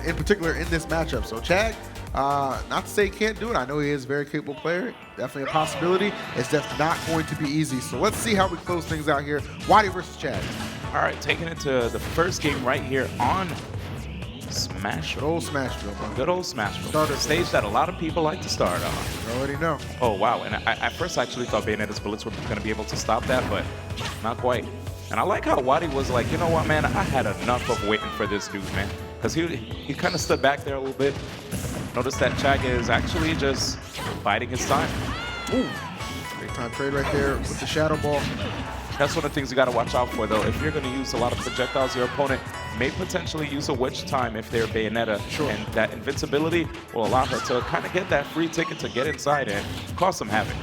in particular in this matchup. So Chag, not to say he can't do it. I know he is a very capable player. Definitely a possibility. It's just not going to be easy. So let's see how we close things out here. WaDi versus Chag. All right, taking it to the first game right here on Smashville. Good old Smashville, bro. Good old Smashville. Stage that a lot of people like to start on. You already know. Oh, wow. And at first I actually thought Bayonetta's bullets were going to be able to stop that, but not quite. And I like how WaDi was like, you know what, man, I had enough of waiting for this dude, man. Because he kind of stood back there a little bit. Notice that Chag is actually just biding his time. Ooh. Big time trade right there with the Shadow Ball. That's one of the things you got to watch out for, though. If you're going to use a lot of projectiles, your opponent may potentially use a witch time if they're Bayonetta. Sure. And that invincibility will allow her to kind of get that free ticket to get inside and cause some havoc.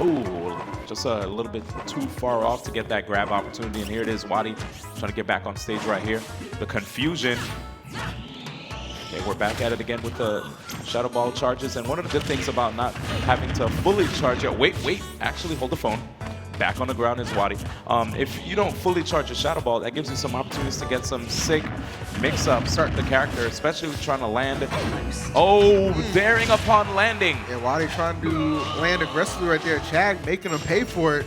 Ooh, just a little bit too far off to get that grab opportunity. And here it is, WaDi trying to get back on stage right here. The confusion. Okay, we're back at it again with the Shadow Ball charges. And one of the good things about not having to fully charge it, wait, actually hold the phone. Back on the ground is WaDi. If you don't fully charge a Shadow Ball, that gives you some opportunities to get some sick mix-ups, start the character, especially with trying to land. Oh, daring upon landing. Yeah, WaDi trying to land aggressively right there. Chag making him pay for it.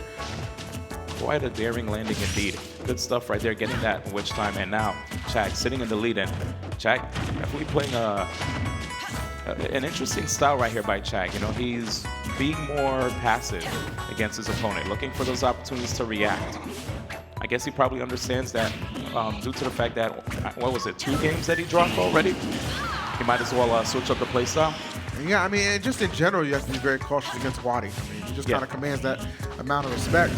Quite a daring landing indeed. Good stuff right there, getting that witch time. And now Chag sitting in the lead. And Chag definitely playing an interesting style right here by Chag. You know, he's being more passive against his opponent, looking for those opportunities to react. I guess he probably understands that due to the fact that, what was it, 2 games that he dropped already? He might as well switch up the playstyle. Yeah, I mean, just in general, you have to be very cautious against WaDi. I mean, he just kind of commands that amount of respect,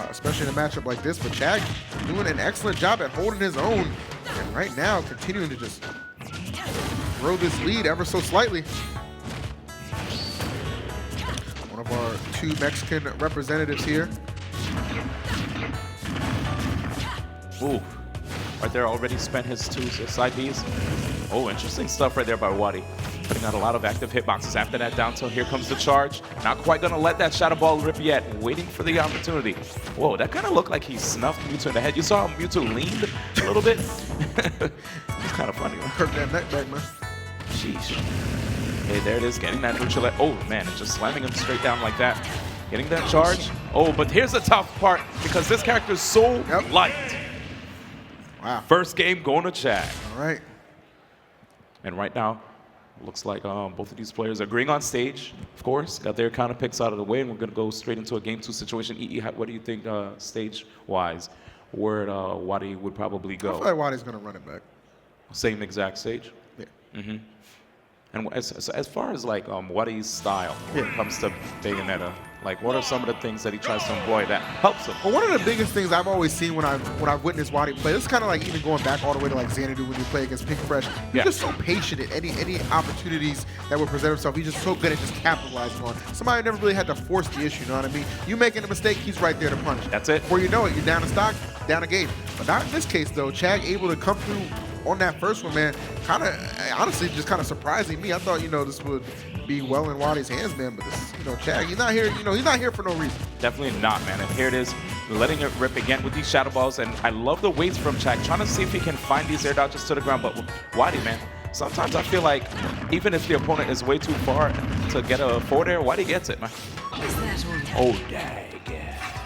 especially in a matchup like this. But Chag doing an excellent job at holding his own, and right now continuing to just grow this lead ever so slightly. One of our 2 Mexican representatives here. Ooh, right there already spent his 2 side Bs. Oh, interesting stuff right there by WaDi. Putting out a lot of active hitboxes. After that down tilt, here comes the charge. Not quite gonna let that Shadow Ball rip yet. Waiting for the opportunity. Whoa, that kind of looked like he snuffed Mewtwo in the head. You saw Mewtwo leaned a little bit? It's kind of funny. Hurt that neck back, man. Sheesh. Okay, there it is, getting that neutral. Oh, man, it's just slamming him straight down like that. Getting that charge. Oh, but here's the tough part, because this character is so light. Wow. First game going to Chag. All right. And right now, looks like both of these players are agreeing on stage, of course. Got their counter picks out of the way, and we're going to go straight into a Game 2 situation. What do you think stage-wise, where WaDi would probably go? I feel like WaDi's going to run it back. Same exact stage? Yeah. Mm-hmm. And as far as like WaDi's style when it comes to Bayonetta, like what are some of the things that he tries to employ that helps him? Well, one of the biggest things I've always seen when I've witnessed WaDi play, this is kind of like even going back all the way to like Xanadu when you play against Pink Fresh. He's just so patient at any opportunities that would present himself. He's just so good at just capitalizing on. Somebody never really had to force the issue, you know what I mean? You making a mistake, he's right there to punish. That's it. Before you know it, you're down a stock, down a game. But not in this case though. Chag able to come through on that first one, man, kind of, honestly, just kind of surprising me. I thought, this would be well in WaDi's hands, man, but this, Chag, he's not here, he's not here for no reason. Definitely not, man, and here it is, letting it rip again with these Shadow Balls, and I love the waits from Chag, trying to see if he can find these air dodges to the ground, but WaDi, man, sometimes I feel like even if the opponent is way too far to get a forward air, WaDi gets it, man. Oh, dang.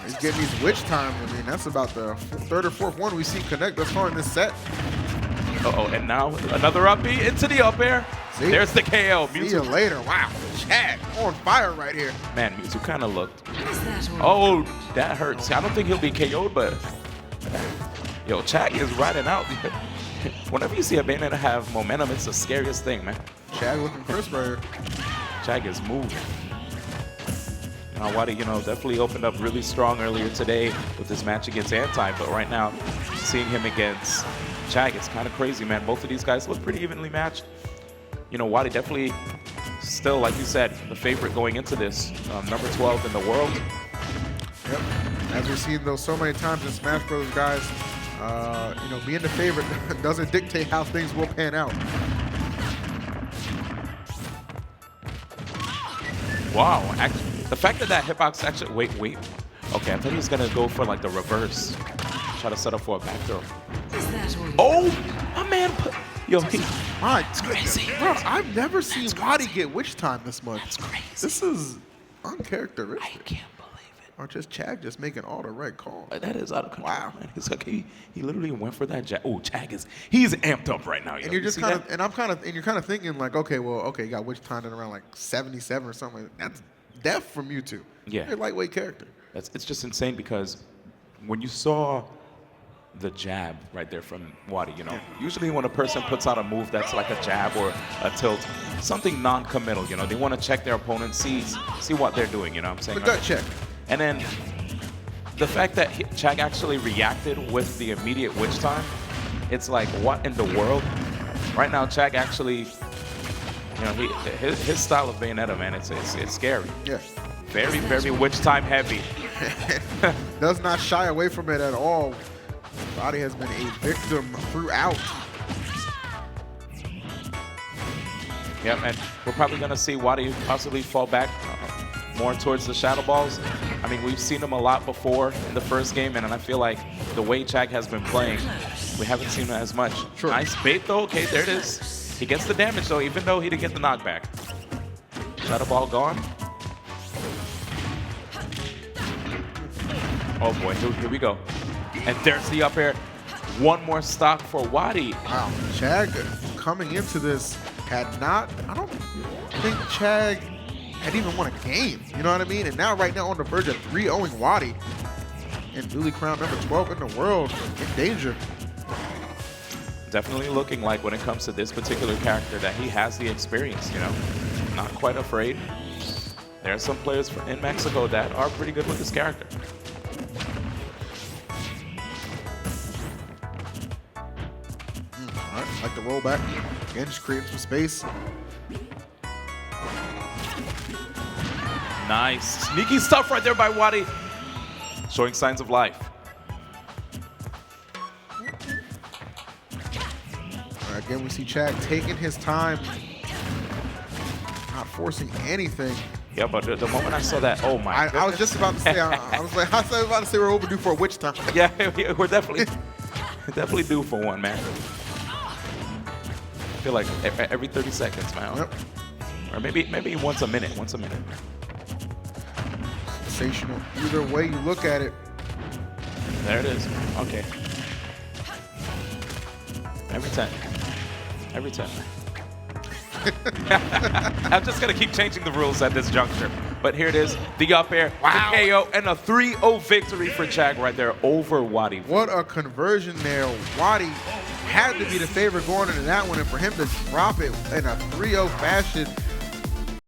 He's getting these witch time. I mean, that's about the 3rd or 4th one we see connect thus far in this set. Uh-oh, and now another up B into the up air. See? There's the KO. See you later. Wow, Chag on fire right here. Man, Mewtwo kind of looked. Oh, that hurts. I don't think he'll be KO'd, but yo, Chag is riding out. Whenever you see a Bayonetta have momentum, it's the scariest thing, man. Chag looking crisp right here. Chag is moving. Now, WaDi, definitely opened up really strong earlier today with this match against Anti, but right now, seeing him against Chag, it's kind of crazy, man. Both of these guys look pretty evenly matched. WaDi definitely still, like you said, the favorite going into this, number 12 in the world. Yep. As we've seen those so many times in Smash Bros, guys, being the favorite doesn't dictate how things will pan out. Wow, actually, the fact that hitbox actually, wait. Okay, I thought he was gonna go for like the reverse. Try to set up for a back throw. Oh, my man put, yo, he, My it's crazy. Bro, I've never seen WaDi get witch time this much. It's crazy. This is uncharacteristic. I can't believe it. Or just Chag just making all the right calls. That is out of control, Wow. man. It's like he literally went for that jab. Oh, Chag he's amped up right now. And you're just kind of, and I'm kind of, and you're kind of thinking like, okay, well, okay, you got witch time at around like 77 or something. That's death from you two. Yeah. You're a lightweight character. It's just insane because when you saw the jab right there from WaDi, you know, usually when a person puts out a move that's like a jab or a tilt, something non-committal, you know, they want to check their opponent, see what they're doing, you know what I'm saying? The gut check. And then the fact that Chag actually reacted with the immediate witch time, it's like, what in the world? Right now, Chag actually, you know, his style of Bayonetta, man, it's scary. Yeah. Very, very witch time heavy. Does not shy away from it at all. WaDi has been a victim throughout. Yep, and we're probably going to see WaDi possibly fall back more towards the shadow balls. I mean, we've seen him a lot before in the first game, and I feel like the way Chag has been playing, we haven't seen him as much. Sure. Nice bait, though. Okay, there it is. He gets the damage, though, even though he didn't get the knockback. Shadow ball gone. Oh, boy, here we go. And there's the up air. One more stock for WaDi. Wow, Chag coming into this had not, I don't think Chag had even won a game, you know what I mean? And now right now on the verge of 3-0ing WaDi. And newly crowned number 12 in the world, in danger. Definitely looking like when it comes to this particular character that he has the experience, you know? Not quite afraid. There are some players in Mexico that are pretty good with this character. All right, like the roll back. Again, just creating some space. Nice. Sneaky stuff right there by WaDi. Showing signs of life. All right, again, we see Chag taking his time. Not forcing anything. Yeah, but the moment I saw that, oh my I was just about to say, I was about to say we're overdue for a witch time. Yeah, we're definitely due for one, man. I feel like every 30 seconds, man. Yep. Or maybe once a minute. Sensational. Either way you look at it. There it is. Okay. Every time. I'm just going to keep changing the rules at this juncture. But here it is, the up air, wow. The KO, and a 3-0 victory for Chag right there over WaDi. What a conversion there. WaDi had to be the favorite going into that one, and for him to drop it in a 3-0 fashion,